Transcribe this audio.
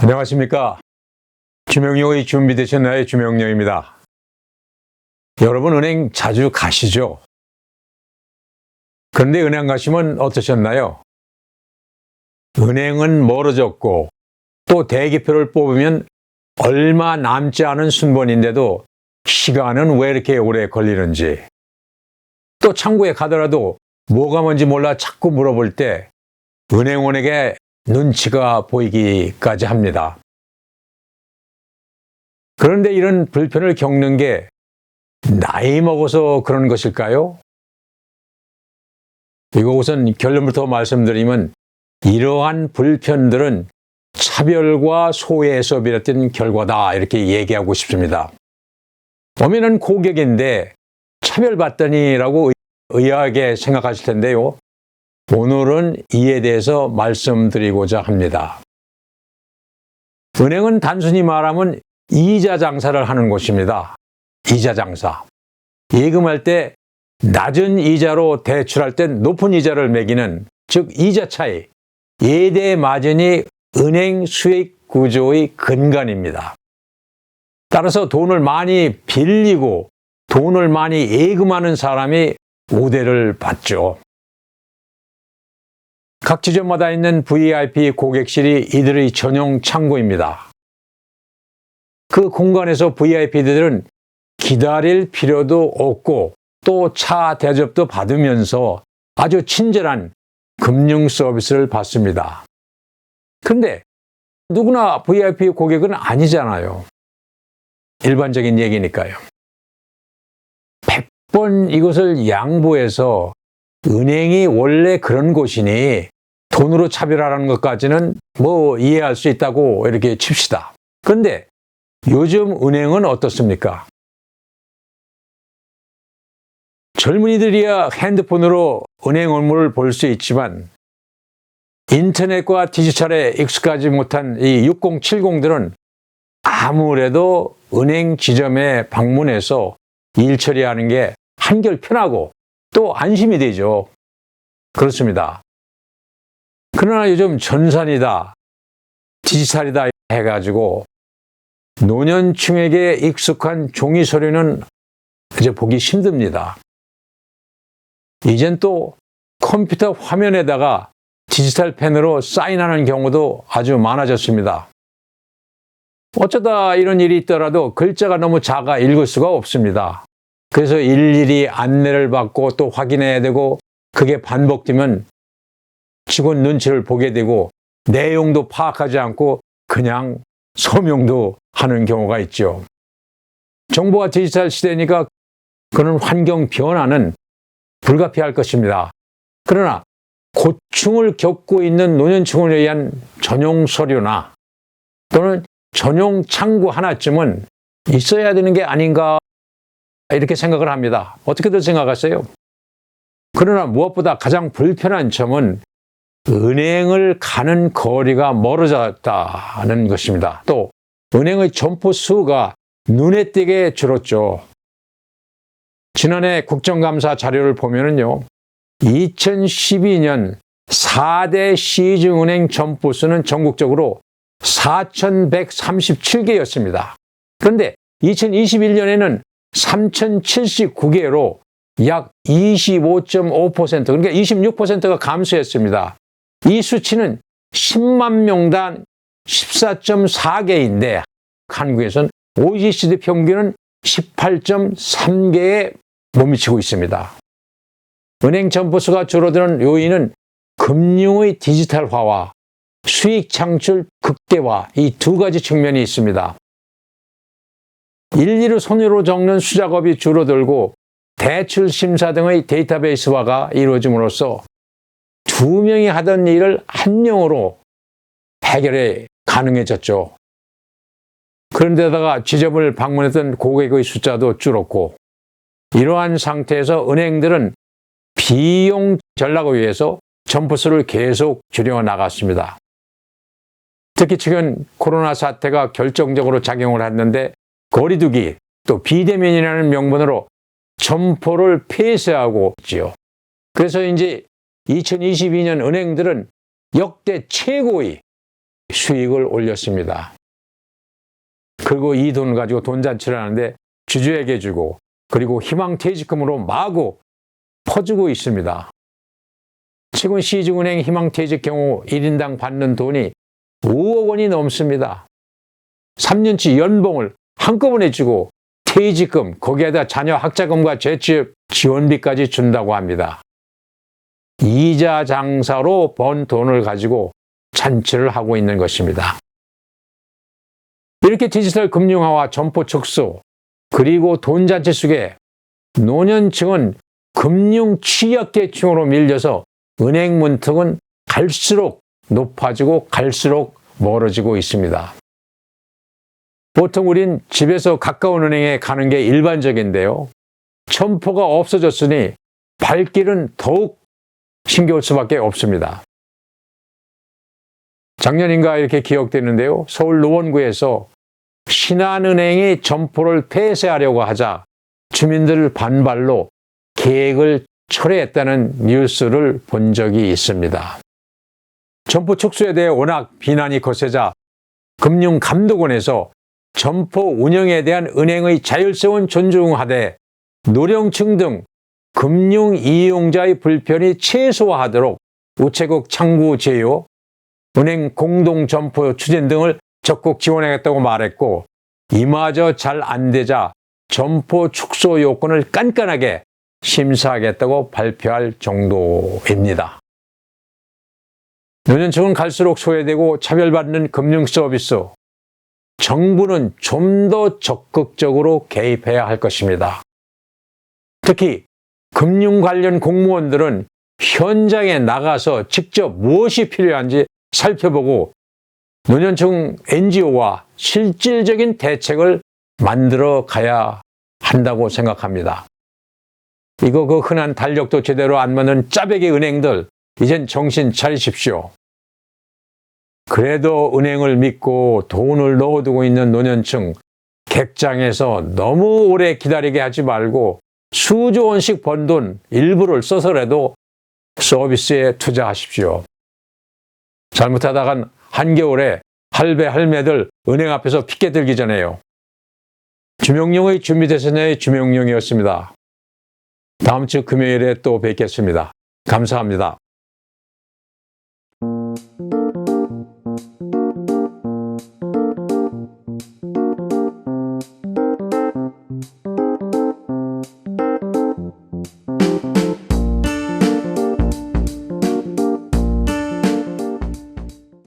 안녕하십니까. 주명료의 준비되셨나요? 주명료입니다. 여러분 은행 자주 가시죠? 그런데 은행 가시면 어떠셨나요? 은행은 멀어졌고 또 대기표를 뽑으면 얼마 남지 않은 순번인데도 시간은 왜 이렇게 오래 걸리는지, 또 창구에 가더라도 뭐가 뭔지 몰라 자꾸 물어볼 때 은행원에게 눈치가 보이기까지 합니다. 그런데 이런 불편을 겪는 게 나이 먹어서 그런 것일까요? 이거 우선 결론부터 말씀드리면 이러한 불편들은 차별과 소외에서 비롯된 결과다, 이렇게 얘기하고 싶습니다. 보면은 고객인데 차별받더니라고 의아하게 생각하실 텐데요. 오늘은 이에 대해서 말씀드리고자 합니다. 은행은 단순히 말하면 이자 장사를 하는 곳입니다. 이자 장사. 예금할 때 낮은 이자로 대출할 땐 높은 이자를 매기는, 즉 이자 차익, 예대 마진이 은행 수익 구조의 근간입니다. 따라서 돈을 많이 빌리고 돈을 많이 예금하는 사람이 우대를 받죠. 각 지점마다 있는 VIP 고객실이 이들의 전용 창구입니다. 그 공간에서 VIP들은 기다릴 필요도 없고 또 차 대접도 받으면서 아주 친절한 금융 서비스를 받습니다. 근데 누구나 VIP 고객은 아니잖아요. 일반적인 얘기니까요. 100번 이것을 양보해서 은행이 원래 그런 곳이니 돈으로 차별하라는 것까지는 이해할 수 있다고 이렇게 칩시다. 그런데 요즘 은행은 어떻습니까? 젊은이들이야 핸드폰으로 은행 업무를 볼 수 있지만 인터넷과 디지털에 익숙하지 못한 이 6070들은 아무래도 은행 지점에 방문해서 일 처리하는 게 한결 편하고 또 안심이 되죠. 그렇습니다. 그러나 요즘 전산이다, 디지털이다 해가지고 노년층에게 익숙한 종이 서류는 이제 보기 힘듭니다. 이젠 또 컴퓨터 화면에다가 디지털 펜으로 사인하는 경우도 아주 많아졌습니다. 어쩌다 이런 일이 있더라도 글자가 너무 작아 읽을 수가 없습니다. 그래서 일일이 안내를 받고 또 확인해야 되고, 그게 반복되면 직원 눈치를 보게 되고 내용도 파악하지 않고 그냥 서명도 하는 경우가 있죠. 정보와 디지털 시대니까 그런 환경 변화는 불가피할 것입니다. 그러나 고충을 겪고 있는 노년층을 위한 전용 서류나 또는 전용 창구 하나쯤은 있어야 되는 게 아닌가, 이렇게 생각을 합니다. 어떻게들 생각하세요? 그러나 무엇보다 가장 불편한 점은 은행을 가는 거리가 멀어졌다는 것입니다. 또 은행의 점포 수가 눈에 띄게 줄었죠. 지난해 국정감사 자료를 보면은요, 2012년 4대 시중은행 점포 수는 전국적으로 4,137개였습니다. 그런데 2021년에는 3,079개로 약 25.5%, 그러니까 26%가 감소했습니다. 이 수치는 10만 명당 14.4개인데 한국에서는 OECD 평균은 18.3개에 못 미치고 있습니다. 은행 점포수가 줄어드는 요인은 금융의 디지털화와 수익 창출 극대화, 이 두 가지 측면이 있습니다. 일일이 손으로 적는 수작업이 줄어들고 대출 심사 등의 데이터베이스화가 이루어짐으로써 2명이 하던 일을 1명으로 해결이 가능해졌죠. 그런데다가 지점을 방문했던 고객의 숫자도 줄었고, 이러한 상태에서 은행들은 비용 전략을 위해서 점포수를 계속 줄여 나갔습니다. 특히 최근 코로나 사태가 결정적으로 작용을 했는데 거리두기 또 비대면이라는 명분으로 점포를 폐쇄하고 있지요. 그래서 이제 2022년 은행들은 역대 최고의 수익을 올렸습니다. 그리고 이 돈을 가지고 돈잔치를 하는데 주주에게 주고 그리고 희망퇴직금으로 마구 퍼주고 있습니다. 최근 시중은행 희망퇴직 경우 1인당 받는 돈이 5억 원이 넘습니다. 3년치 연봉을 한꺼번에 주고 퇴직금, 거기에다 자녀 학자금과 재취업 지원비까지 준다고 합니다. 이자 장사로 번 돈을 가지고 잔치를 하고 있는 것입니다. 이렇게 디지털 금융화와 점포 축소, 그리고 돈잔치 속에 노년층은 금융 취약계층으로 밀려서 은행 문턱은 갈수록 높아지고 갈수록 멀어지고 있습니다. 보통 우린 집에서 가까운 은행에 가는 게 일반적인데요. 점포가 없어졌으니 발길은 더욱 신겨울 수밖에 없습니다. 작년인가 이렇게 기억되는데요. 서울 노원구에서 신한은행이 점포를 폐쇄하려고 하자 주민들 반발로 계획을 철회했다는 뉴스를 본 적이 있습니다. 점포 축소에 대해 워낙 비난이 거세자 금융감독원에서 점포 운영에 대한 은행의 자율성은 존중하되 노령층 등 금융 이용자의 불편이 최소화하도록 우체국 창구 제휴, 은행 공동 점포 추진 등을 적극 지원하겠다고 말했고 이마저 잘 안 되자 점포 축소 요건을 깐깐하게 심사하겠다고 발표할 정도입니다. 노년층은 갈수록 소외되고 차별받는 금융 서비스, 정부는 좀 더 적극적으로 개입해야 할 것입니다. 특히 금융 관련 공무원들은 현장에 나가서 직접 무엇이 필요한지 살펴보고 노년층 NGO와 실질적인 대책을 만들어 가야 한다고 생각합니다. 이거 그 흔한 달력도 제대로 안 맞는 짜배기 은행들, 이젠 정신 차리십시오. 그래도 은행을 믿고 돈을 넣어두고 있는 노년층, 객장에서 너무 오래 기다리게 하지 말고 수조 원씩 번 돈 일부를 써서라도 서비스에 투자하십시오. 잘못하다간 한겨울에 할배 할매들 은행 앞에서 피켓 들기 전에요. 주명용의 준비되셨나요? 주명용이었습니다. 다음 주 금요일에 또 뵙겠습니다. 감사합니다.